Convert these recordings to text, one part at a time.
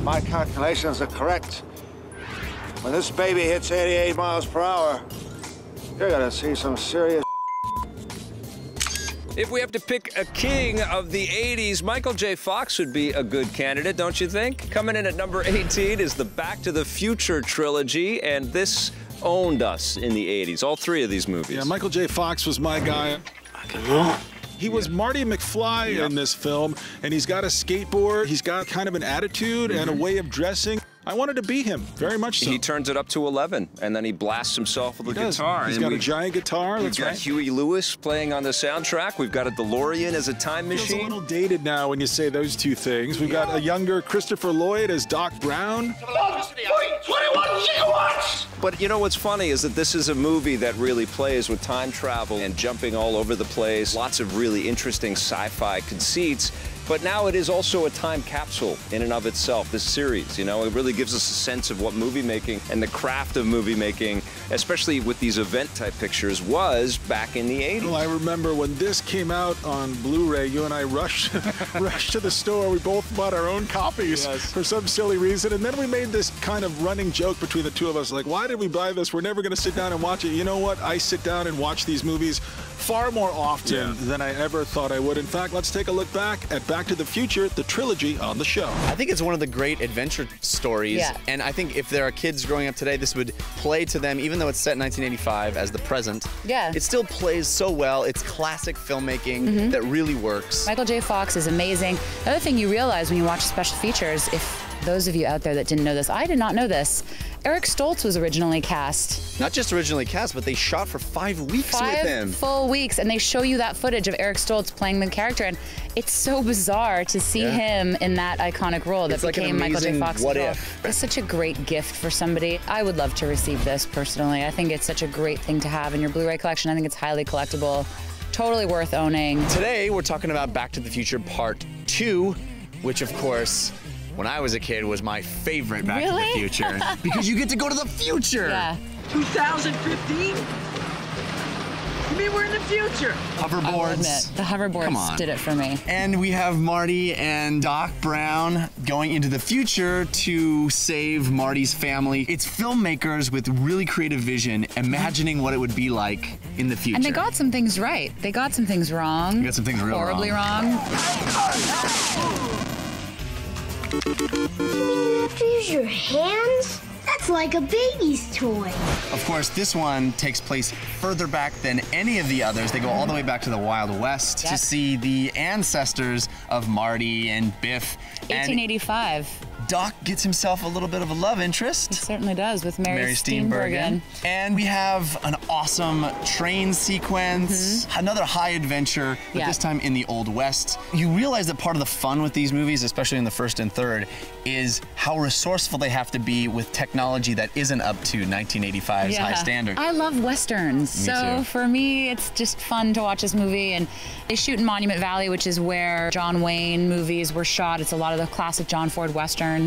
my calculations are correct, when this baby hits 88 miles per hour, you're gonna see some serious. If we have to pick a king of the 80s, Michael J. Fox would be a good candidate, don't you think? Coming in at number 18 is the Back to the Future trilogy, and this owned us in the 80s, all three of these movies. Yeah, Michael J. Fox was my guy. He was Marty McFly in this film, and he's got a skateboard, he's got kind of an attitude and a way of dressing. I wanted to be him, very much so. He turns it up to 11, and then he blasts himself with a guitar. He's got a giant guitar, that's right. We've got Huey Lewis playing on the soundtrack. We've got a DeLorean as a time machine. It's a little dated now when you say those two things. We've got a younger Christopher Lloyd as Doc Brown. 21 gigawatts! But you know what's funny is that this is a movie that really plays with time travel and jumping all over the place. Lots of really interesting sci-fi conceits. But now it is also a time capsule in and of itself, this series, you know? It really gives us a sense of what movie making and the craft of movie making, especially with these event-type pictures, was back in the 80s. Well, I remember when this came out on Blu-ray, you and I rushed to the store. We both bought our own copies for some silly reason. And then we made this kind of running joke between the two of us, like, why did we buy this? We're never going to sit down and watch it. You know what? I sit down and watch these movies far more often than I ever thought I would. In fact, let's take a look back at Back to the Future, the trilogy on the show. I think it's one of the great adventure stories, and I think if there are kids growing up today, this would play to them, even though it's set in 1985 as the present. Yeah. It still plays so well. It's classic filmmaking that really works. Michael J. Fox is amazing. The other thing you realize when you watch special features, if those of you out there that didn't know this, I did not know this, Eric Stoltz was originally cast. Not just originally cast, but they shot for 5 weeks with him. 5 full weeks, and they show you that footage of Eric Stoltz playing the character, and it's so bizarre to see him in that iconic role that became Michael J. Fox. What if? It's such a great gift for somebody. I would love to receive this personally. I think it's such a great thing to have in your Blu-ray collection. I think it's highly collectible, totally worth owning. Today, we're talking about Back to the Future Part 2, which of course, when I was a kid, was my favorite Back to the Future. Because you get to go to the future! Yeah. 2015? You mean we're in the future? Hoverboards. I will admit, the hoverboards did it for me. And we have Marty and Doc Brown going into the future to save Marty's family. It's filmmakers with really creative vision imagining what it would be like in the future. And they got some things right. They got some things wrong. They got some things real horribly wrong. You mean you have to use your hands? That's like a baby's toy. Of course, this one takes place further back than any of the others. They go all the way back to the Wild West to see the ancestors of Marty and Biff. 1885. Doc gets himself a little bit of a love interest. He certainly does, with Mary Steenburgen. And we have an awesome train sequence, another high adventure, but this time in the Old West. You realize that part of the fun with these movies, especially in the first and third, is how resourceful they have to be with technology that isn't up to 1985's high standard. I love Westerns, so for me, it's just fun to watch this movie. And they shoot in Monument Valley, which is where John Wayne movies were shot. It's a lot of the classic John Ford Westerns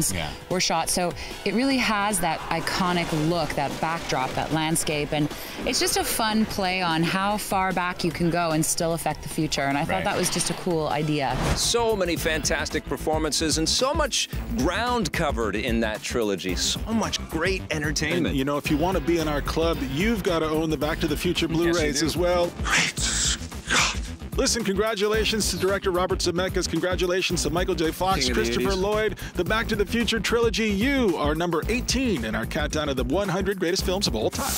were shot. So it really has that iconic look, that backdrop, that landscape. And it's just a fun play on how far back you can go and still affect the future. And I thought that was just a cool idea. So many fantastic performances and so much ground covered in that trilogy. So much great entertainment. And, you know, if you want to be in our club, you've got to own the Back to the Future Blu-rays as well. Great Scott. Listen, congratulations to director Robert Zemeckis. Congratulations to Michael J. Fox, Christopher Lloyd. The Back to the Future trilogy. You are number 18 in our countdown of the 100 greatest films of all time.